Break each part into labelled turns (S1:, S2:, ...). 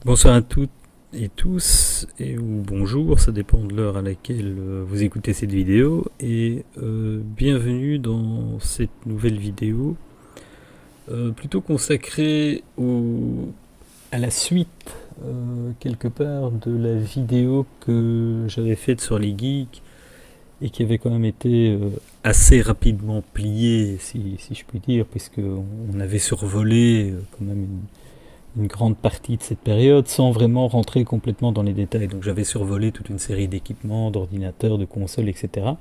S1: Bonsoir à toutes et tous, ou bonjour, ça dépend de l'heure à laquelle vous écoutez cette vidéo, et bienvenue dans cette nouvelle vidéo, plutôt consacrée à la suite, quelque part, de la vidéo que j'avais faite sur les geeks, et qui avait quand même été assez rapidement pliée, si je puis dire, puisqu'on avait survolé quand même une grande partie de cette période sans vraiment rentrer complètement dans les détails. Donc j'avais survolé toute une série d'équipements, d'ordinateurs, de consoles, etc.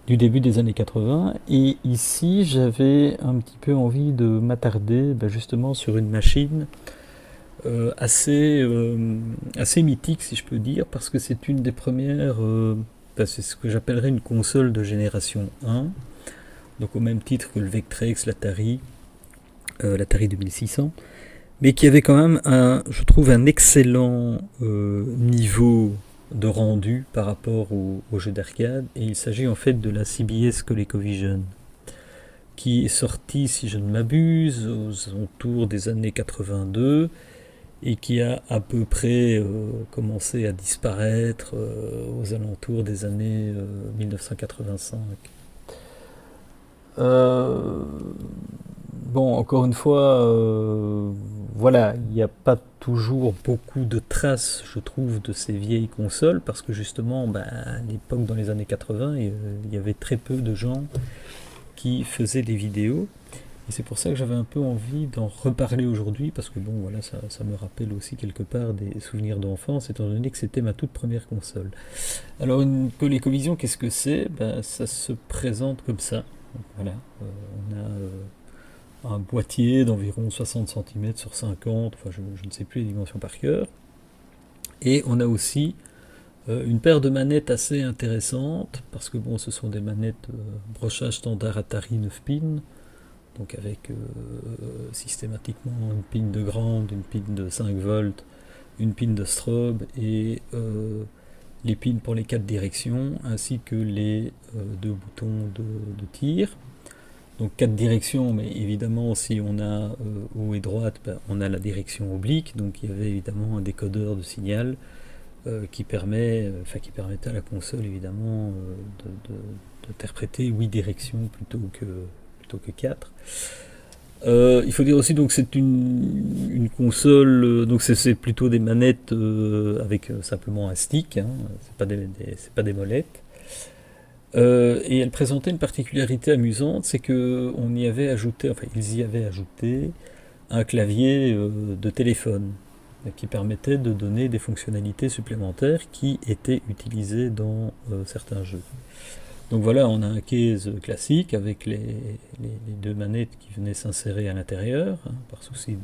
S1: du début des années 80. Et ici, j'avais un petit peu envie de m'attarder justement sur une machine assez mythique, si je peux dire, parce que c'est une des premières... c'est ce que j'appellerais une console de génération 1. Donc au même titre que le Vectrex, l'Atari 2600, mais qui avait quand même, je trouve, un excellent niveau de rendu par rapport aux jeux d'arcade. Et il s'agit en fait de la CBS ColecoVision, qui est sortie, si je ne m'abuse, aux alentours des années 82, et qui a à peu près commencé à disparaître aux alentours des années 1985. Bon, encore une fois, voilà, il n'y a pas toujours beaucoup de traces, je trouve, de ces vieilles consoles, parce que justement, à l'époque, dans les années 80, il y avait très peu de gens qui faisaient des vidéos. Et c'est pour ça que j'avais un peu envie d'en reparler aujourd'hui, parce que bon, voilà, ça me rappelle aussi quelque part des souvenirs d'enfance, étant donné que c'était ma toute première console. Alors, une ColecoVision, qu'est-ce que c'est? Ça se présente comme ça. Donc, voilà, on a un boîtier d'environ 60 cm sur 50, enfin je ne sais plus les dimensions par cœur. Et on a aussi une paire de manettes assez intéressantes, parce que bon, ce sont des manettes brochage standard Atari 9 pins, donc avec systématiquement une pin de ground, une pin de 5 volts, une pin de strobe et les pins pour les 4 directions, ainsi que les deux boutons de tir. Donc 4 directions, mais évidemment si on a haut et droite, on a la direction oblique, donc il y avait évidemment un décodeur de signal qui permettait à la console évidemment d'interpréter 8 directions plutôt que 4. Il faut dire aussi donc c'est une console, donc c'est plutôt des manettes avec simplement un stick, hein, c'est pas des molettes. Et elle présentait une particularité amusante, c'est que on y avait ajouté, enfin ils y avaient ajouté un clavier de téléphone qui permettait de donner des fonctionnalités supplémentaires qui étaient utilisées dans certains jeux. Donc voilà, on a un case classique avec les deux manettes qui venaient s'insérer à l'intérieur, hein, par souci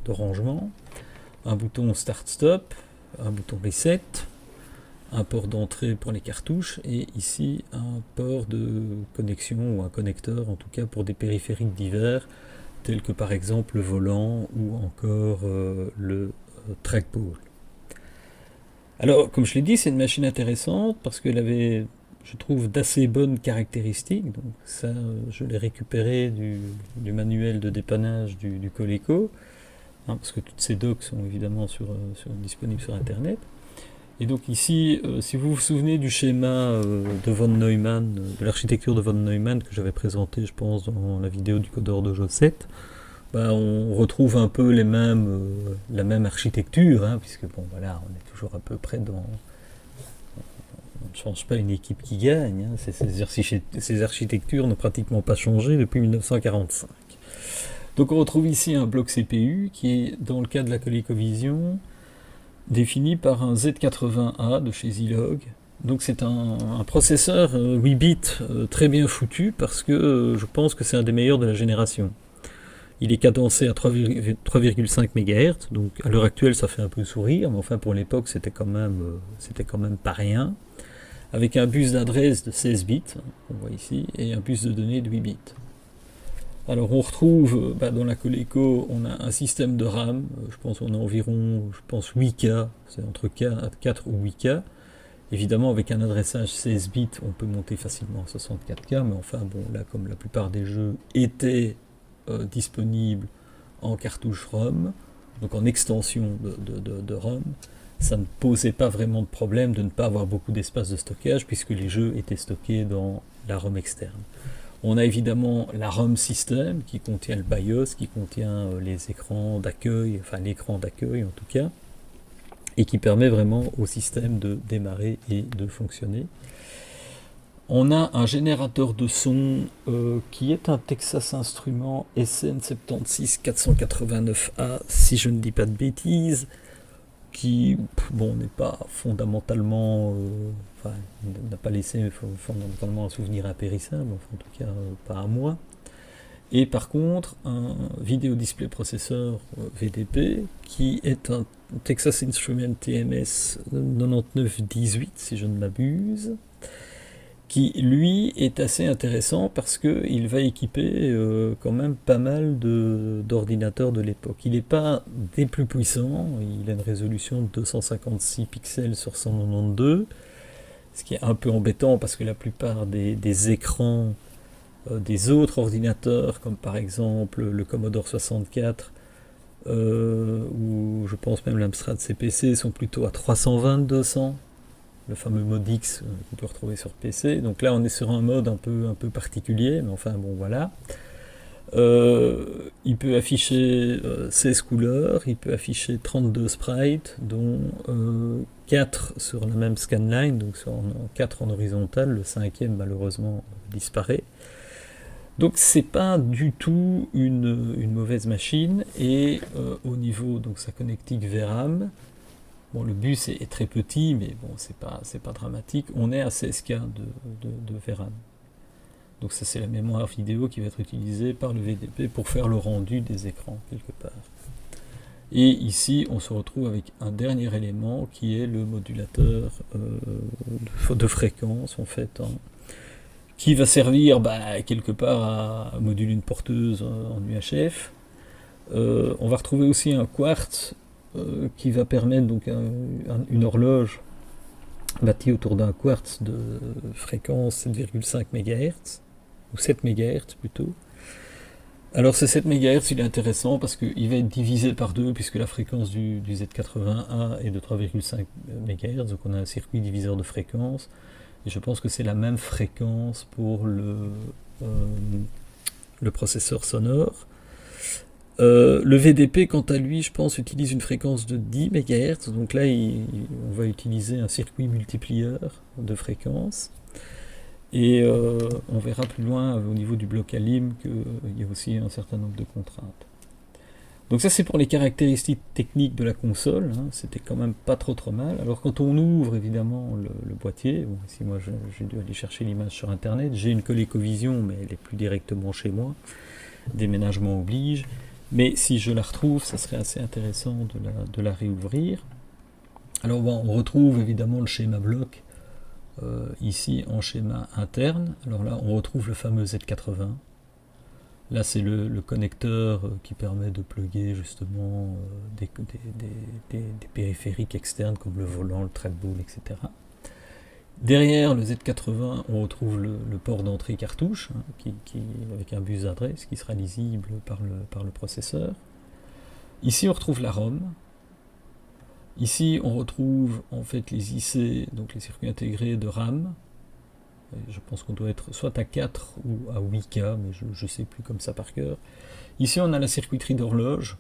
S1: de rangement, un bouton Start-Stop, un bouton Reset, un port d'entrée pour les cartouches, et ici un port de connexion, ou un connecteur en tout cas, pour des périphériques divers, tels que par exemple le volant ou encore le trackball. Alors, comme je l'ai dit, c'est une machine intéressante parce qu'elle avait, je trouve, d'assez bonnes caractéristiques. Donc ça, je l'ai récupéré du manuel de dépannage du Coleco, hein, parce que toutes ces docs sont évidemment disponibles sur Internet. Et donc ici, si vous vous souvenez du schéma de von Neumann, de l'architecture de von Neumann que j'avais présenté, je pense, dans la vidéo du codeur Dojo 7, on retrouve un peu la même architecture, hein, puisque bon, voilà, on est toujours à peu près dans... On ne change pas une équipe qui gagne, hein, ces architectures n'ont pratiquement pas changé depuis 1945. Donc on retrouve ici un bloc CPU qui est, dans le cas de la ColecoVision, défini par un Z80A de chez Zilog. Donc c'est un processeur 8 bits très bien foutu, parce que je pense que c'est un des meilleurs de la génération. Il est cadencé à 3,5 MHz, donc à l'heure actuelle ça fait un peu sourire, mais enfin pour l'époque c'était quand même pas rien, avec un bus d'adresse de 16 bits, on voit ici, et un bus de données de 8 bits. Alors on retrouve dans la Coleco, on a un système de RAM, je pense qu'on a environ 8K, c'est entre 4 ou 8K. Évidemment avec un adressage 16 bits, on peut monter facilement à 64K, mais enfin bon, là comme la plupart des jeux étaient disponibles en cartouche ROM, donc en extension de ROM, ça ne posait pas vraiment de problème de ne pas avoir beaucoup d'espace de stockage puisque les jeux étaient stockés dans la ROM externe. On a évidemment la ROM system qui contient le BIOS, qui contient les écrans d'accueil, enfin l'écran d'accueil en tout cas, et qui permet vraiment au système de démarrer et de fonctionner. On a un générateur de son qui est un Texas Instruments SN76489A, si je ne dis pas de bêtises, qui bon, n'est pas fondamentalement, enfin, n'a pas laissé fondamentalement un souvenir impérissable, enfin, en tout cas pas à moi. Et par contre, un Video Display Processor VDP, qui est un Texas Instruments TMS 9918, si je ne m'abuse, qui lui est assez intéressant parce qu'il va équiper quand même pas mal d'ordinateurs de l'époque. Il n'est pas des plus puissants, il a une résolution de 256 pixels sur 192, ce qui est un peu embêtant parce que la plupart des écrans des autres ordinateurs, comme par exemple le Commodore 64, ou je pense même l'Amstrad CPC, sont plutôt à 320-200. Le fameux mode X qu'on peut retrouver sur PC. Donc là, on est sur un mode un peu particulier, mais enfin bon, voilà. Il peut afficher 16 couleurs, il peut afficher 32 sprites, dont 4 sur la même scanline, donc 4 en horizontal, le 5e malheureusement disparaît. Donc c'est pas du tout une mauvaise machine, et au niveau donc sa connectique VRAM, bon, le bus est très petit, mais bon, c'est pas dramatique. On est à 16K de VRAM. Donc ça, c'est la mémoire vidéo qui va être utilisée par le VDP pour faire le rendu des écrans, quelque part. Et ici, on se retrouve avec un dernier élément qui est le modulateur de fréquence, en fait, hein, qui va servir quelque part à moduler une porteuse en UHF. On va retrouver aussi un quartz qui va permettre donc une horloge bâtie autour d'un quartz de fréquence 7,5 MHz, ou 7 MHz plutôt. Alors ce 7 MHz il est intéressant parce qu'il va être divisé par deux puisque la fréquence du Z80A est de 3,5 MHz, donc on a un circuit diviseur de fréquence, et je pense que c'est la même fréquence pour le processeur sonore. Le VDP, quant à lui, je pense, utilise une fréquence de 10 MHz, donc là, on va utiliser un circuit multiplieur de fréquence, et on verra plus loin, au niveau du bloc ALIM, qu'il y a aussi un certain nombre de contraintes. Donc ça, c'est pour les caractéristiques techniques de la console, hein, c'était quand même pas trop mal. Alors quand on ouvre, évidemment, le boîtier, bon, ici, moi, j'ai dû aller chercher l'image sur Internet, j'ai une ColecoVision, mais elle est plus directement chez moi, déménagement oblige. Mais si je la retrouve, ça serait assez intéressant de la réouvrir. Alors bon, on retrouve évidemment le schéma bloc ici en schéma interne. Alors là, on retrouve le fameux Z80. Là, c'est le connecteur qui permet de plugger justement des périphériques externes comme le volant, le trackball, etc. Derrière le Z80, on retrouve le port d'entrée cartouche, hein, avec un bus d'adresse qui sera lisible par le processeur. Ici, on retrouve la ROM. Ici, on retrouve en fait les IC, donc les circuits intégrés de RAM. Je pense qu'on doit être soit à 4 ou à 8K, mais je ne sais plus comme ça par cœur. Ici, on a la circuiterie d'horloge,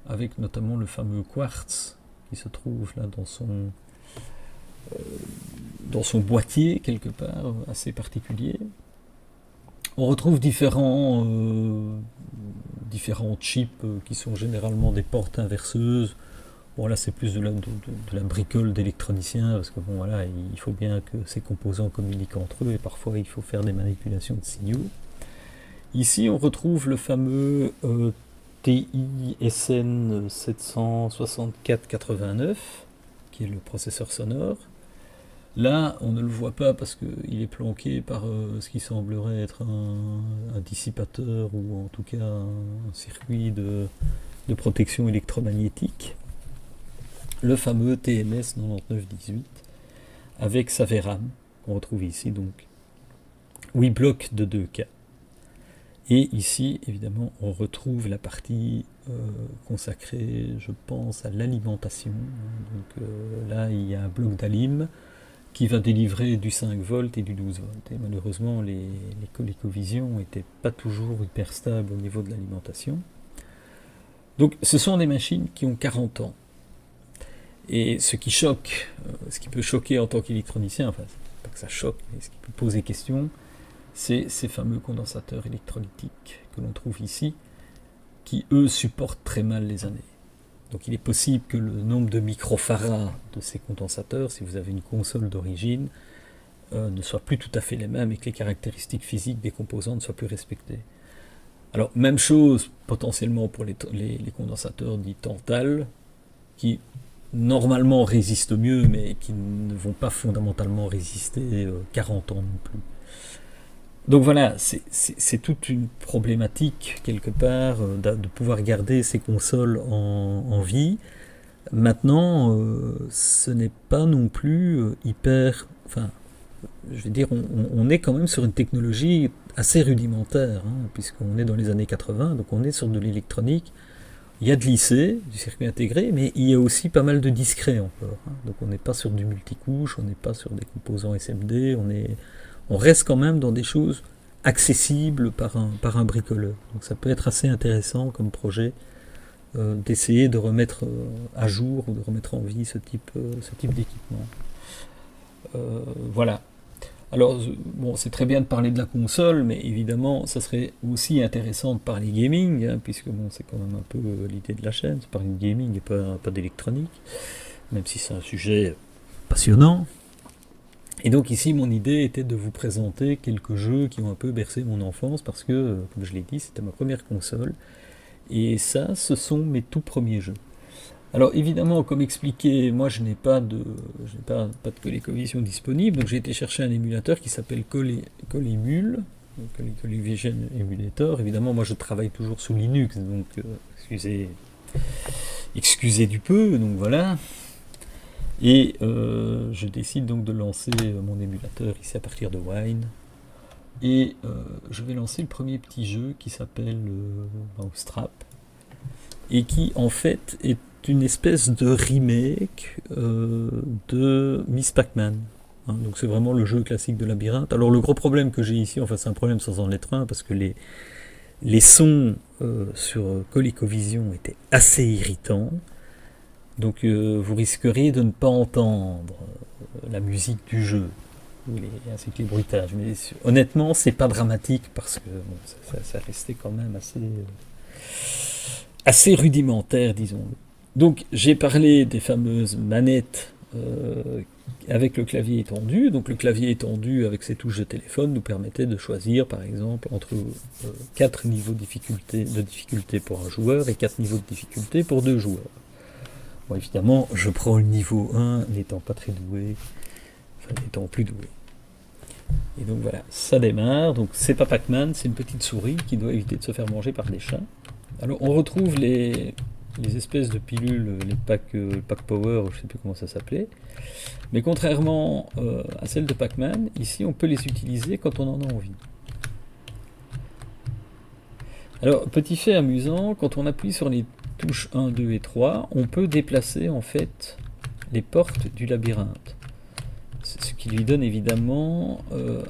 S1: avec notamment le fameux quartz qui se trouve là dans son boîtier, quelque part, assez particulier. On retrouve différents chips qui sont généralement des portes inverseuses. Bon, là, c'est plus de la bricole d'électronicien, parce que bon, voilà, il faut bien que ces composants communiquent entre eux, et parfois, il faut faire des manipulations de signaux. Ici, on retrouve le fameux TI SN 76489, qui est le processeur sonore. Là, on ne le voit pas parce qu'il est planqué par ce qui semblerait être un dissipateur, ou en tout cas un circuit de protection électromagnétique. Le fameux TMS 9918 avec sa VRAM qu'on retrouve ici, donc 8 blocs de 2K. Et ici, évidemment, on retrouve la partie consacré, je pense, à l'alimentation. Donc là, il y a un bloc d'Alim qui va délivrer du 5 volts et du 12 volts. Et malheureusement, les ColecoVision n'étaient pas toujours hyper stables au niveau de l'alimentation. Donc ce sont des machines qui ont 40 ans. Et ce qui choque, ce qui peut choquer en tant qu'électronicien, enfin, pas que ça choque, mais ce qui peut poser question, c'est ces fameux condensateurs électrolytiques que l'on trouve ici, qui eux supportent très mal les années. Donc il est possible que le nombre de microfarads de ces condensateurs, si vous avez une console d'origine, ne soit plus tout à fait les mêmes et que les caractéristiques physiques des composants ne soient plus respectées. Alors même chose potentiellement pour les condensateurs dits Tantal, qui normalement résistent mieux, mais qui ne vont pas fondamentalement résister 40 ans non plus. Donc voilà, c'est toute une problématique quelque part de pouvoir garder ces consoles en vie. Maintenant, ce n'est pas non plus hyper... Enfin, je veux dire, on est quand même sur une technologie assez rudimentaire, hein, puisqu'on est dans les années 80, donc on est sur de l'électronique. Il y a de l'IC, du circuit intégré, mais il y a aussi pas mal de discrets encore. Hein. Donc on n'est pas sur du multicouche, on n'est pas sur des composants SMD, on reste quand même dans des choses accessibles par un bricoleur. Donc ça peut être assez intéressant comme projet d'essayer de remettre à jour ou de remettre en vie ce type d'équipement. Voilà. Alors, bon, c'est très bien de parler de la console, mais évidemment, ça serait aussi intéressant de parler gaming, hein, puisque bon, c'est quand même un peu l'idée de la chaîne, c'est parler de gaming et pas d'électronique, même si c'est un sujet passionnant. Et donc ici, mon idée était de vous présenter quelques jeux qui ont un peu bercé mon enfance, parce que, comme je l'ai dit, c'était ma première console, et ça, ce sont mes tout premiers jeux. Alors évidemment, comme expliqué, moi je n'ai pas de ColecoVision disponible, donc j'ai été chercher un émulateur qui s'appelle Colemule, ColecoVision Emulator. Évidemment, moi je travaille toujours sous Linux, donc excusez du peu, donc voilà. Et je décide donc de lancer mon émulateur ici à partir de Wine. Et je vais lancer le premier petit jeu qui s'appelle Mousetrap, et qui en fait est une espèce de remake de Miss Pac-Man. Hein, donc c'est vraiment le jeu classique de labyrinthe. Alors le gros problème que j'ai ici, enfin c'est un problème sans en être un, parce que les sons sur ColecoVision étaient assez irritants. Donc vous risqueriez de ne pas entendre la musique du jeu, ainsi que les bruitages. Mais honnêtement, c'est pas dramatique, parce que bon, ça restait quand même assez rudimentaire, disons-le. Donc j'ai parlé des fameuses manettes avec le clavier étendu. Donc le clavier étendu avec ses touches de téléphone nous permettait de choisir par exemple entre 4 niveaux de difficulté pour un joueur et 4 niveaux de difficulté pour 2 joueurs. Bon, évidemment, je prends le niveau 1 n'étant pas très doué, enfin n'étant plus doué. Et donc voilà, ça démarre. Donc c'est pas Pac-Man, c'est une petite souris qui doit éviter de se faire manger par des chats. Alors on retrouve les espèces de pilules, les pack Power, je ne sais plus comment ça s'appelait. Mais contrairement à celles de Pac-Man, ici on peut les utiliser quand on en a envie. Alors petit fait amusant, quand on appuie sur les touches 1, 2 et 3, on peut déplacer en fait les portes du labyrinthe. Ce qui lui donne évidemment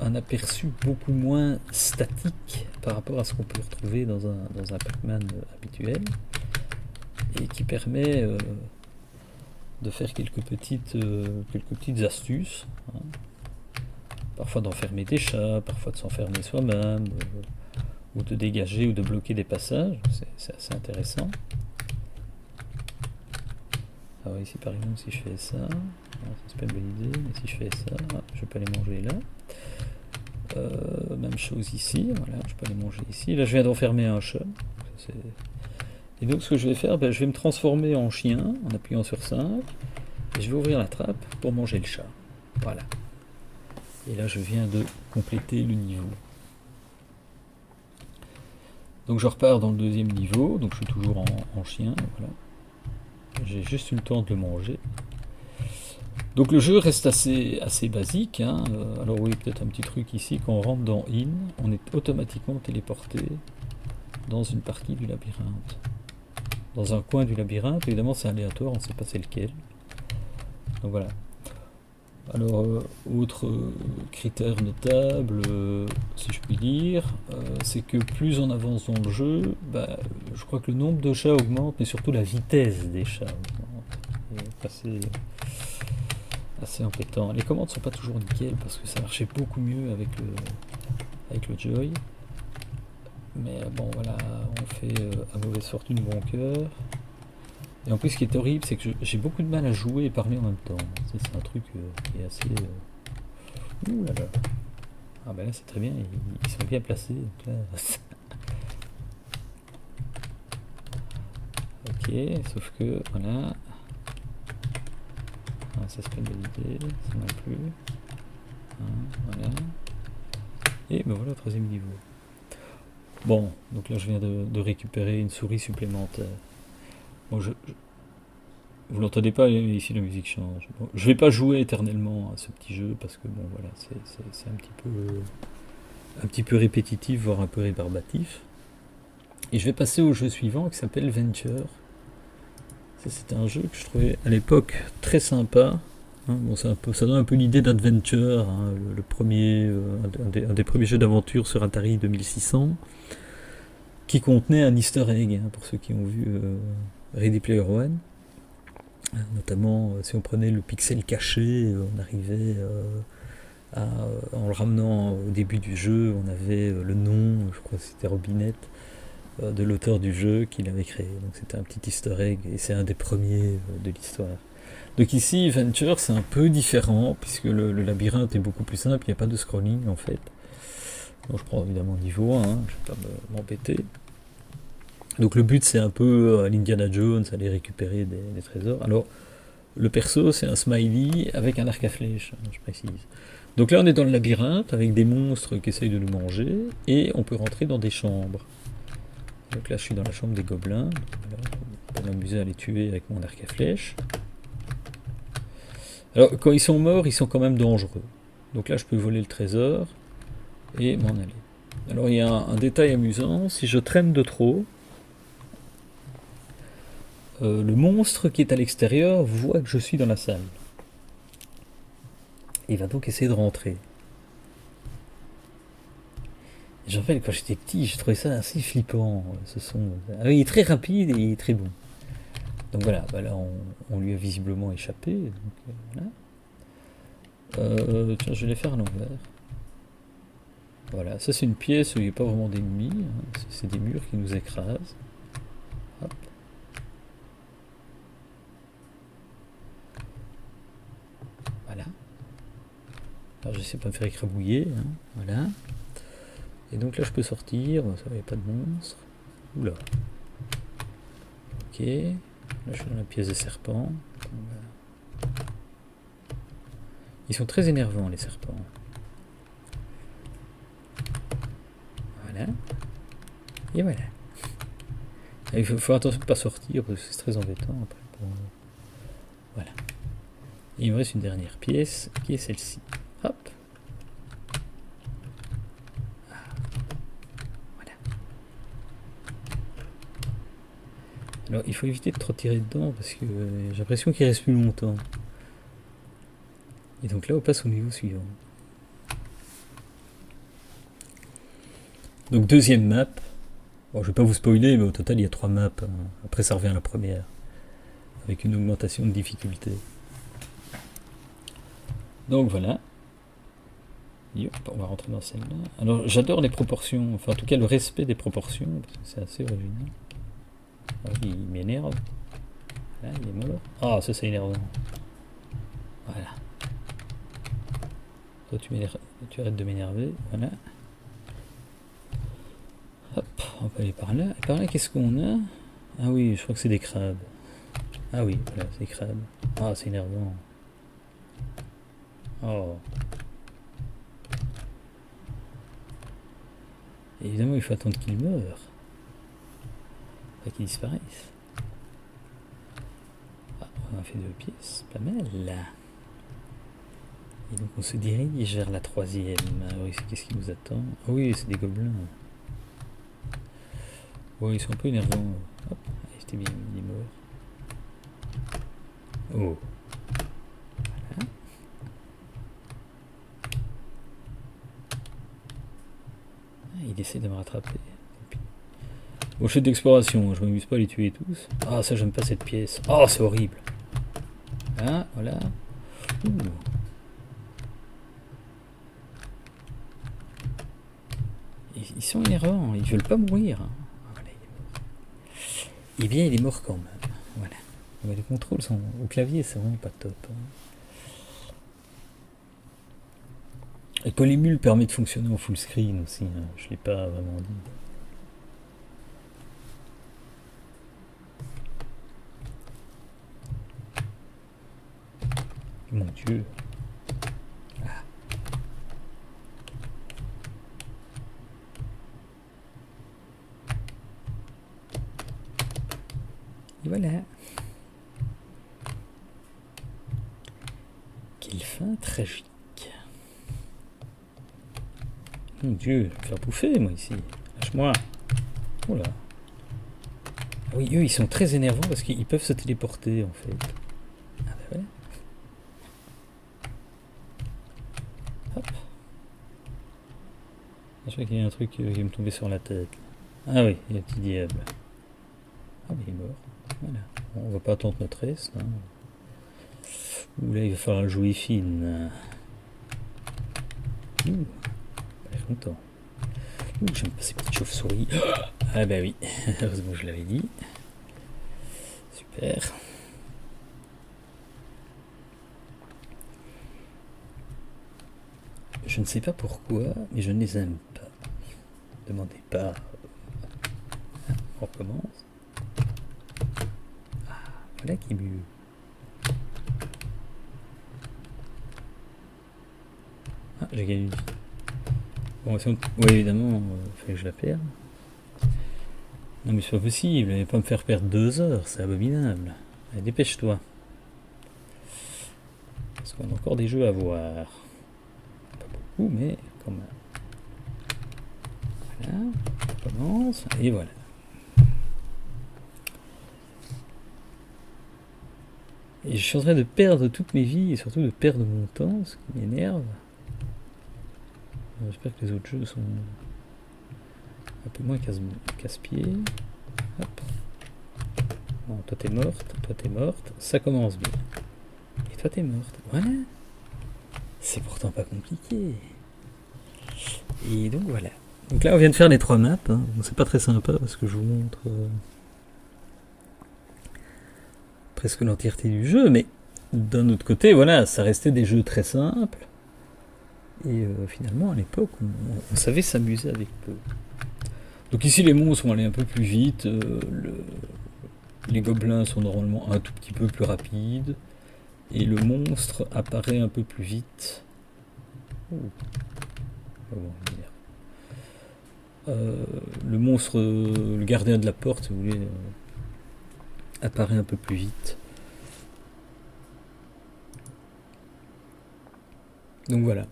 S1: un aperçu beaucoup moins statique par rapport à ce qu'on peut retrouver dans un Pac-Man habituel, et qui permet de faire quelques petites astuces, hein. Parfois d'enfermer des chats, parfois de s'enfermer soi-même, ou de dégager ou de bloquer des passages, c'est assez intéressant. Alors ici par exemple, si je fais ça, c'est pas une bonne idée, mais si je fais ça, je peux les manger là. Même chose ici, voilà, je peux les manger ici. Là je viens d'enfermer un chat. Et donc ce que je vais faire, je vais me transformer en chien en appuyant sur 5, et je vais ouvrir la trappe pour manger le chat. Voilà. Et là je viens de compléter le niveau. Donc je repars dans le deuxième niveau, donc je suis toujours en chien, voilà. J'ai juste eu le temps de le manger. Donc le jeu reste assez basique, hein. Alors oui, peut-être un petit truc ici, quand on rentre dans In, on est automatiquement téléporté dans une partie du labyrinthe. dans un coin du labyrinthe. Évidemment, c'est aléatoire, on ne sait pas c'est lequel. Donc voilà. Alors, autre critère notable, si je puis dire, c'est que plus on avance dans le jeu, bah, je crois que le nombre de chats augmente, mais surtout la vitesse des chats augmente. C'est assez embêtant. Les commandes sont pas toujours nickel parce que ça marchait beaucoup mieux avec le Joy. Mais bon, voilà, on fait à mauvaise fortune bon cœur. Et en plus, ce qui est horrible, c'est que j'ai beaucoup de mal à jouer et parler en même temps. C'est un truc qui est assez... Ouh là là. Ah ben là, c'est très bien, ils sont bien placés. Donc là... ok, sauf que, voilà... Ah, ça c'est pas une bonne idée, ça non plus. Voilà. Et ben voilà, 13e niveau. Bon, donc là je viens de récupérer une souris supplémentaire. Bon, vous l'entendez pas, ici la musique change. Bon, je vais pas jouer éternellement à ce petit jeu parce que bon voilà, c'est un petit peu répétitif, voire un peu rébarbatif. Et je vais passer au jeu suivant qui s'appelle Venture. Ça c'est un jeu que je trouvais à l'époque très sympa. Hein, bon, ça donne un peu l'idée d'Adventure, hein, le premier, un des premiers jeux d'aventure sur Atari 2600, qui contenait un easter egg, hein, pour ceux qui ont vu Ready Player One. Notamment, si on prenait le pixel caché, on arrivait en le ramenant au début du jeu, on avait le nom, je crois que c'était Robinette, de l'auteur du jeu qu'il avait créé. Donc c'était un petit easter egg, et c'est un des premiers de l'histoire. Donc ici, Venture, c'est un peu différent, puisque le labyrinthe est beaucoup plus simple, il n'y a pas de scrolling en fait. Donc je prends évidemment niveau 1, hein, je ne vais pas m'embêter. Donc le but c'est un peu à l'Indiana Jones, aller récupérer des trésors. Alors le perso c'est un smiley avec un arc à flèche, hein, je précise. Donc là on est dans le labyrinthe avec des monstres qui essayent de nous manger et on peut rentrer dans des chambres. Donc là je suis dans la chambre des gobelins, voilà, je vais m'amuser à les tuer avec mon arc à flèche. Alors quand ils sont morts ils sont quand même dangereux. Donc là je peux voler le trésor et m'en aller. Alors il y a un détail amusant, si je traîne de trop, le monstre qui est à l'extérieur voit que je suis dans la salle. Il va donc essayer de rentrer. J'en rappelle, quand j'étais petit, je trouvais ça assez flippant, ce son. Alors, il est très rapide et il est très bon. Donc voilà, bah là on lui a visiblement échappé. Donc, voilà. Tiens, je vais les faire à l'envers. Voilà, ça c'est une pièce où il n'y a pas vraiment d'ennemis, hein. C'est des murs qui nous écrasent. Hop. Voilà. Alors j'essaie de pas me faire écrabouiller, hein. Voilà. Et donc là je peux sortir, ça il n'y a pas de monstre. Oula. Ok. Là je suis dans la pièce des serpents. Ils sont très énervants les serpents. Voilà. Et voilà. Il faut faire attention de ne pas sortir parce que c'est très embêtant après. Voilà. Et il me reste une dernière pièce qui est celle-ci. Hop. Voilà. Alors il faut éviter de trop tirer dedans parce que j'ai l'impression qu'il reste plus longtemps. Et donc là on passe au niveau suivant. Donc deuxième map. Bon, je vais pas vous spoiler, mais au total il y a 3 maps. Hein. Après ça revient à la première. Avec une augmentation de difficulté. Donc voilà. Yop, on va rentrer dans celle-là. Alors j'adore les proportions, enfin en tout cas le respect des proportions, parce que c'est assez original. Ah, il m'énerve. Là, il est mort. Ah, ça c'est énervant. Voilà. Toi tu arrêtes de m'énerver. Voilà. Hop, on peut aller par là. Et par là, qu'est-ce qu'on a? Ah oui, je crois que c'est des crabes. Ah oui, voilà, c'est des crabes. Ah, c'est énervant. Oh. Et évidemment, il faut attendre qu'ils meurent. Pas qu'ils disparaissent. Ah, on a fait 2 pièces. Pas mal, là. Et donc, on se dirige vers la 3e. Ah oui, qu'est-ce qui nous attend? Ah oui, c'est des gobelins. Oui, ils sont un peu énervants. Hop, allez, C'était bien, il est mort. Oh. Voilà. Ah, il essaie de me rattraper. Bon, je fais d'exploration, je m'amuse pas à les tuer tous. Ah, ça, j'aime pas cette pièce. Oh, c'est horrible. Ah, voilà. Ouh. Ils sont énervants, ils veulent pas mourir. Voilà, il est mort. Eh bien, il est mort quand même. Voilà. Mais les contrôles sont au clavier, c'est vraiment pas top. Et Polymule permet de fonctionner en full screen aussi. Je l'ai pas vraiment dit. Mon Dieu. Ah. Et voilà. Quelle fin tragique. Mon Dieu, je vais me faire bouffer moi ici. Lâche-moi. Oh là. Ah oui, eux ils sont très énervants parce qu'ils peuvent se téléporter en fait. Ah bah ouais. Hop. Je crois qu'il y a un truc qui me tombait sur la tête. Ah oui, il y a un petit diable. Ah mais il est mort. Voilà. Bon, on va pas attendre notre reste. Hein. Ouh là il va falloir jouer fine. Ouh. Pas longtemps. Ouh, j'aime pas ces petites chauves-souris. Ah bah oui, heureusement je l'avais dit. Super. Je ne sais pas pourquoi, mais je ne les aime pas. Demandez pas. On recommence. Ah, voilà qui est mieux. Ah, j'ai gagné une vie. Bon, oui, évidemment, il fallait que je la perde. Non, mais c'est pas possible, elle va pas me faire perdre 2 heures, c'est abominable. Allez, dépêche-toi. Parce qu'on a encore des jeux à voir. Pas beaucoup, mais quand même. Voilà, on commence, et voilà. Et je suis en train de perdre toutes mes vies, et surtout de perdre mon temps, ce qui m'énerve. J'espère que les autres jeux sont un peu moins casse-pied. Hop. Bon, toi t'es morte, ça commence bien. Et toi t'es morte, voilà. C'est pourtant pas compliqué. Et donc voilà. Donc là on vient de faire les 3 maps. Hein. Bon, c'est pas très sympa parce que je vous montre presque l'entièreté du jeu, mais d'un autre côté, voilà, ça restait des jeux très simples. Et finalement, à l'époque, on savait s'amuser avec peu. Donc ici, les monstres vont aller un peu plus vite. Les gobelins sont normalement un tout petit peu plus rapides. Et le monstre apparaît un peu plus vite. Le monstre, le gardien de la porte, si vous voulez, apparaît un peu plus vite. Donc voilà.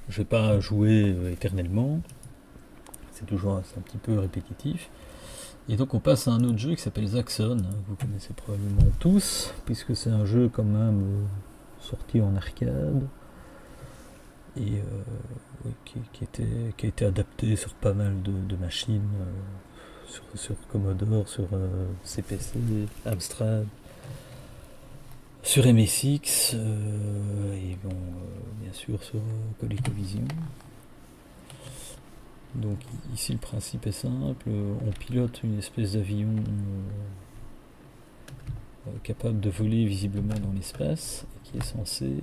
S1: Je vais pas jouer éternellement. C'est toujours un petit peu répétitif. Et donc on passe à un autre jeu qui s'appelle Zaxxon, que vous connaissez probablement tous, puisque c'est un jeu quand même sorti en arcade et qui a été adapté sur pas mal de machines, sur Commodore, sur CPC, Amstrad, sur MSX et bon, bien sûr sur ColecoVision. Donc ici le principe est simple, on pilote une espèce d'avion capable de voler visiblement dans l'espace et qui est censé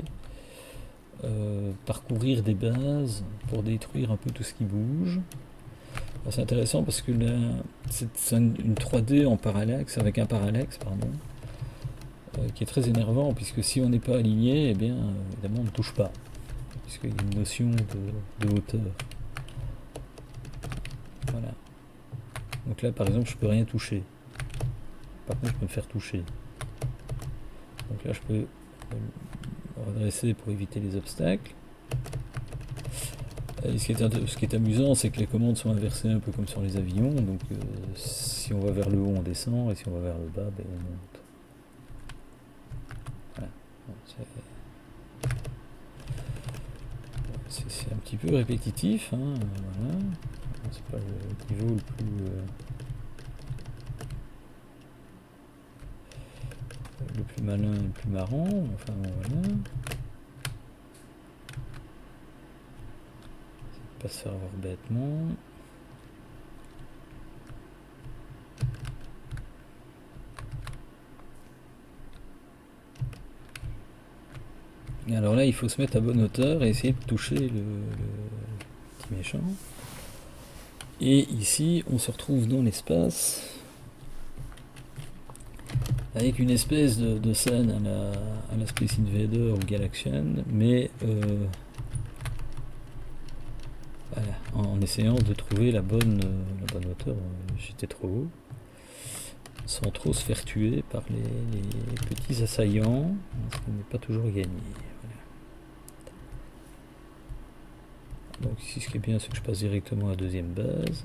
S1: parcourir des bases pour détruire un peu tout ce qui bouge. Alors, c'est intéressant parce que là c'est une 3D en parallaxe, avec un parallaxe pardon, qui est très énervant puisque si on n'est pas aligné, eh bien évidemment on ne touche pas, puisqu'il y a une notion de hauteur. Voilà. Donc là par exemple je peux rien toucher. Par contre je peux me faire toucher. Donc là je peux redresser pour éviter les obstacles. Et ce qui est amusant, c'est que les commandes sont inversées un peu comme sur les avions. Donc si on va vers le haut, on descend, et si on va vers le bas, ben, on monte. Voilà. Bon, c'est un petit peu répétitif, hein, voilà. C'est pas le niveau le plus malin et le plus marrant. Enfin bon, voilà. Pas se faire avoir bêtement. Et alors là, il faut se mettre à bonne hauteur et essayer de toucher le petit méchant. Et ici, on se retrouve dans l'espace avec une espèce de scène à la Space Invader ou Galaxian, mais voilà, en essayant de trouver la bonne hauteur. J'étais trop haut, sans trop se faire tuer par les petits assaillants, ce qui n'est pas toujours gagné. Voilà. Donc ici, ce qui est bien, c'est que je passe directement à la deuxième base.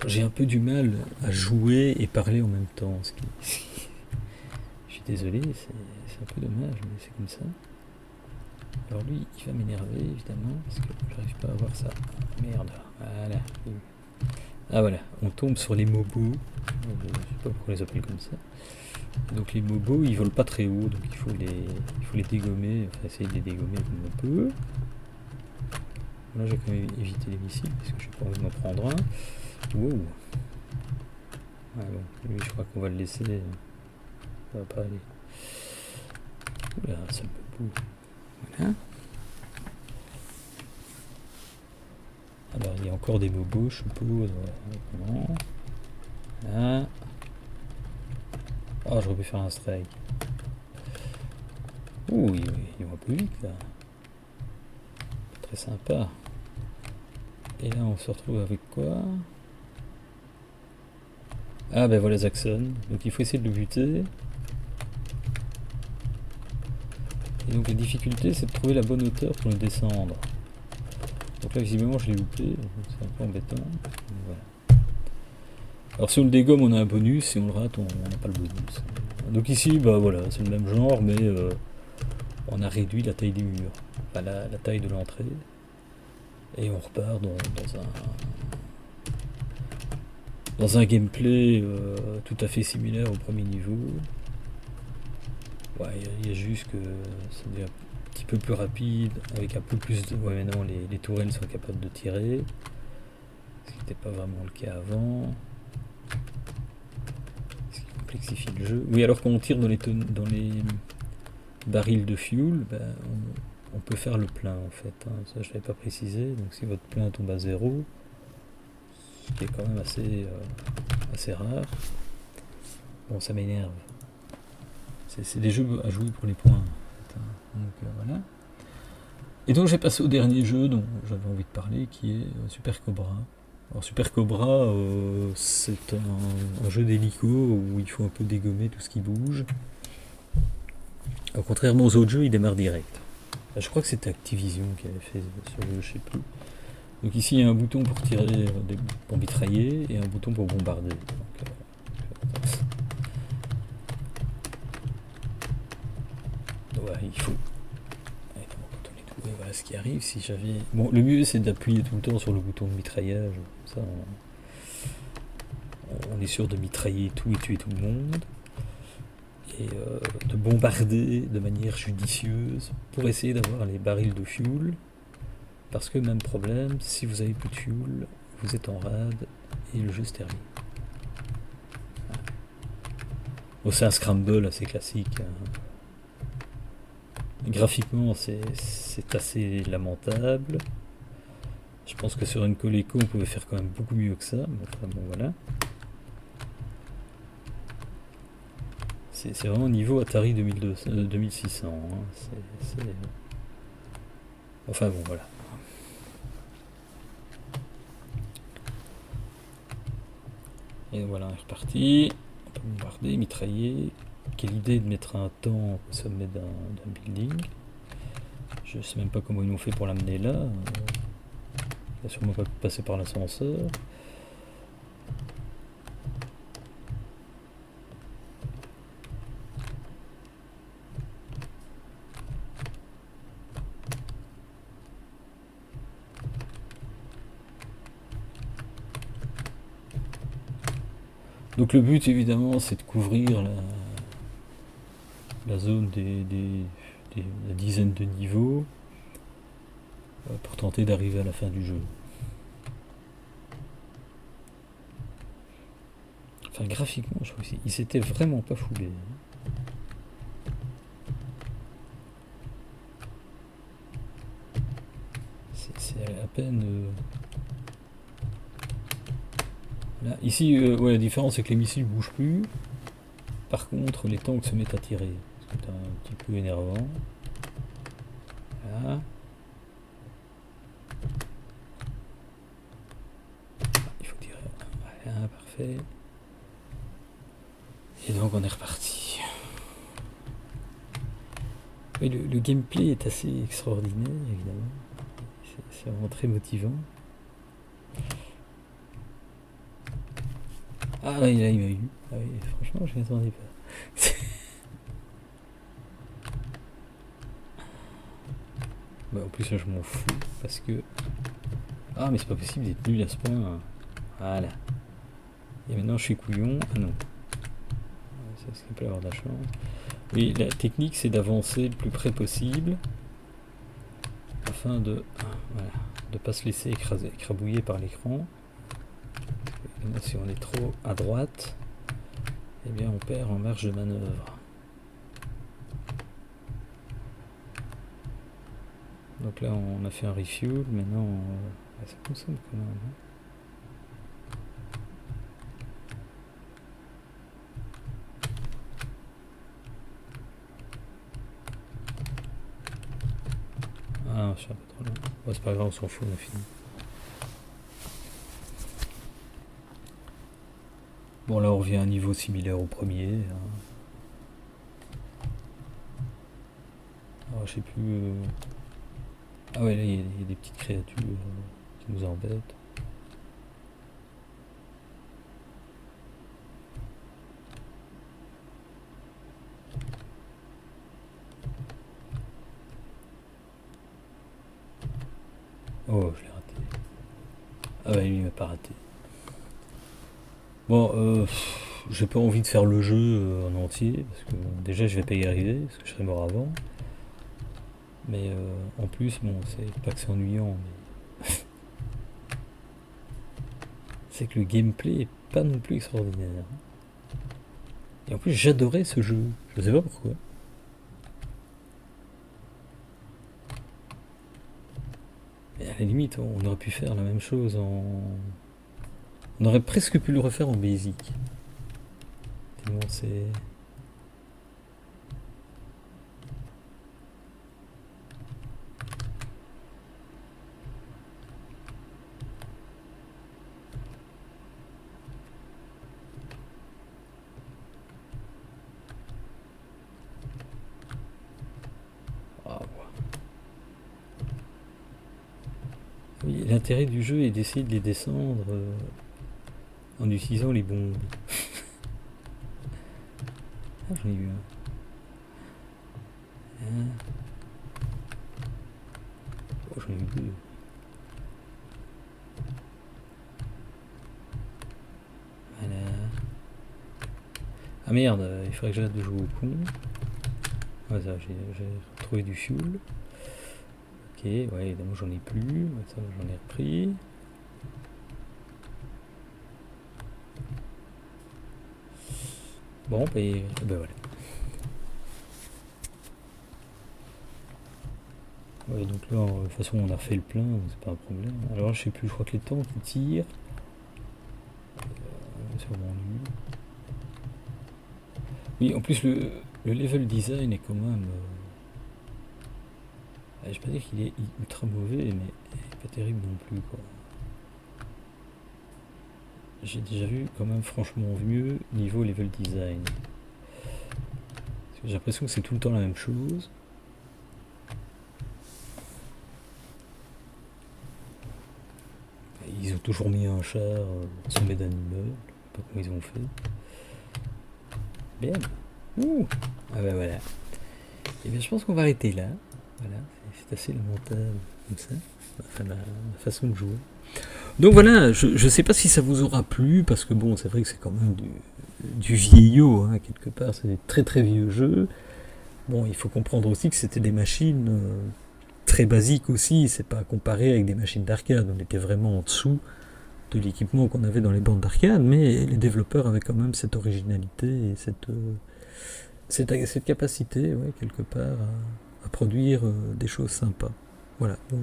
S1: J'ai un peu du mal à jouer et parler en même temps. Je suis désolé, c'est un peu dommage, mais c'est comme ça. Alors lui, il va m'énerver évidemment, parce que j'arrive pas à voir ça. Merde, voilà. Ah voilà, on tombe sur les mobos. Je sais pas pourquoi on les appelle comme ça. Donc les mobos, ils volent pas très haut, donc il faut les dégommer, enfin essayer de les dégommer comme on peut. Là, j'ai quand même évité les missiles, parce que j'ai pas envie de m'en prendre un. Wow. Ah bon, lui, je crois qu'on va le laisser. Ça va pas aller. Oula, ça me peut. Voilà. Alors, il y a encore des mobos, je suppose. Non. Là. Oh, j'aurais pu faire un strike. Ouh, il va plus vite là. Très sympa. Et là, on se retrouve avec quoi? Ah, ben voilà Zaxxon. Donc, il faut essayer de le buter. Et donc, la difficulté, c'est de trouver la bonne hauteur pour le descendre. Donc là, visiblement, je l'ai loupé. C'est un peu embêtant. Voilà. Alors si on le dégomme, on a un bonus, si on le rate, on n'a pas le bonus. Donc ici, bah voilà, c'est le même genre, mais on a réduit la taille des murs, enfin la taille de l'entrée, et on repart dans un gameplay tout à fait similaire au premier niveau. Ouais, il y a juste que c'est un petit peu plus rapide, avec un peu plus de... Ouais, maintenant les tourelles sont capables de tirer, ce qui n'était pas vraiment le cas avant. Complexifie le jeu. Oui, alors quand on tire dans les barils de fuel, ben, on peut faire le plein en fait. Hein. Ça, je ne l'avais pas précisé. Donc si votre plein tombe à 0, ce qui est quand même assez rare, bon, ça m'énerve. C'est des jeux à jouer pour les points. En fait, hein. Donc voilà. Et donc j'ai passé au dernier jeu dont j'avais envie de parler, qui est Super Cobra. Alors Super Cobra, c'est un jeu d'hélico où il faut un peu dégommer tout ce qui bouge. Alors, contrairement aux autres jeux, il démarre direct. Je crois que c'était Activision qui avait fait ce jeu, je sais plus. Donc ici il y a un bouton pour tirer, pour mitrailler et un bouton pour bombarder. Donc, ouais, il faut. Voilà ce qui arrive si j'avais. Bon, le mieux c'est d'appuyer tout le temps sur le bouton de mitraillage. Ça, on est sûr de mitrailler tout et tuer tout le monde. Et de bombarder de manière judicieuse pour essayer d'avoir les barils de fuel. Parce que même problème, si vous avez plus de fuel, vous êtes en rade et le jeu se termine. Voilà. Bon, c'est un scramble assez classique. Hein. Graphiquement, c'est assez lamentable. Je pense que sur une Coleco, on pouvait faire quand même beaucoup mieux que ça. Mais enfin, bon, voilà. C'est vraiment niveau Atari 2600. Hein. Enfin bon, voilà. Et voilà, on est reparti. pas bombarder, mitrailler. Quelle idée de mettre un tank au sommet d'un building. Je sais même pas comment ils ont fait pour l'amener là. Il a sûrement pas passé par l'ascenseur. Donc le but évidemment c'est de couvrir la zone la dizaine de niveaux pour tenter d'arriver à la fin du jeu. Enfin graphiquement je trouve qu'il s'était vraiment pas foulé. C'est à peine... Là, ici, ouais, la différence c'est que les missiles bougent plus. Par contre, les tanks se mettent à tirer. C'est un petit peu énervant. Voilà. Il faut tirer. Voilà, parfait. Et donc on est reparti. Oui, le gameplay est assez extraordinaire, évidemment. C'est vraiment très motivant. Ah oui, là il m'a eu. Ah oui, franchement, je m'y attendais pas. Bah, en plus, là, je m'en fous parce que. Ah, mais c'est pas possible d'être nul à ce point. Voilà. Et maintenant, je suis couillon. Ah non. Ça, c'est peut avoir de la chance. Oui, la technique, c'est d'avancer le plus près possible afin de. Voilà. De pas se laisser écrabouiller par l'écran. Si on est trop à droite, eh bien on perd en marge de manœuvre. Donc là on a fait un refuel, maintenant ça consomme quand même. Ah, je suis un peu trop loin. Bon, c'est pas grave, on s'en fout, on a fini. Bon, là on revient à un niveau similaire au premier. Alors, je sais plus. Ah ouais, là il y a des petites créatures qui nous embêtent. Oh, je l'ai raté. Ah ouais, lui il m'a pas raté. Bon, j'ai pas envie de faire le jeu en entier, parce que déjà je vais pas y arriver, parce que je serais mort avant. Mais en plus, bon, c'est pas que c'est ennuyant, mais c'est que le gameplay est pas non plus extraordinaire. Et en plus, j'adorais ce jeu. Je sais pas pourquoi. Et à la limite, on aurait pu faire la même chose en. On aurait presque pu le refaire en basic. Tellement c'est. Ah, oui, l'intérêt du jeu est d'essayer de les descendre en utilisant les bombes. Ah, j'en ai eu un. Oh, j'en ai eu deux. Voilà. Ah merde, il faudrait que j'arrête de jouer au con. Ah, ça, j'ai retrouvé du fuel. Ok, ouais, évidemment j'en ai plus. Ça, j'en ai repris. Bon, ben voilà. Ouais, donc là, de toute façon, on a fait le plein, c'est pas un problème. Alors, je sais plus, je crois que les tanks qui tirent. C'est vraiment nul. Oui, en plus, le level design est quand même. Je vais pas dire qu'il est ultra mauvais, mais il est pas terrible non plus, quoi. j'ai déjà vu quand même franchement mieux niveau level design. J'ai l'impression que c'est tout le temps la même chose. Ils ont toujours mis un char au sommet d'un immeuble. Je sais pas comment ils ont fait. Bien. Ouh. Ah bah voilà. Et bien je pense qu'on va arrêter là. Voilà, c'est assez lamentable comme ça. Enfin, la façon de jouer. Donc voilà, je ne sais pas si ça vous aura plu, parce que bon, c'est vrai que c'est quand même du vieillot, hein, quelque part, c'est des très très vieux jeux. Bon, il faut comprendre aussi que c'était des machines très basiques aussi, c'est pas comparé avec des machines d'arcade, on était vraiment en dessous de l'équipement qu'on avait dans les bandes d'arcade, mais les développeurs avaient quand même cette originalité et cette capacité, ouais, quelque part, à produire des choses sympas. Voilà. Bon.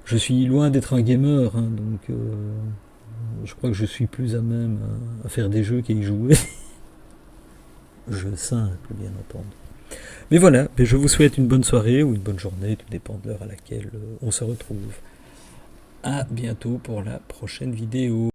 S1: Je suis loin d'être un gamer, hein, donc je crois que je suis plus à même à faire des jeux qu'à y jouer. Je simple, bien entendu. Mais voilà, je vous souhaite une bonne soirée ou une bonne journée, tout dépend de l'heure à laquelle on se retrouve. À bientôt pour la prochaine vidéo.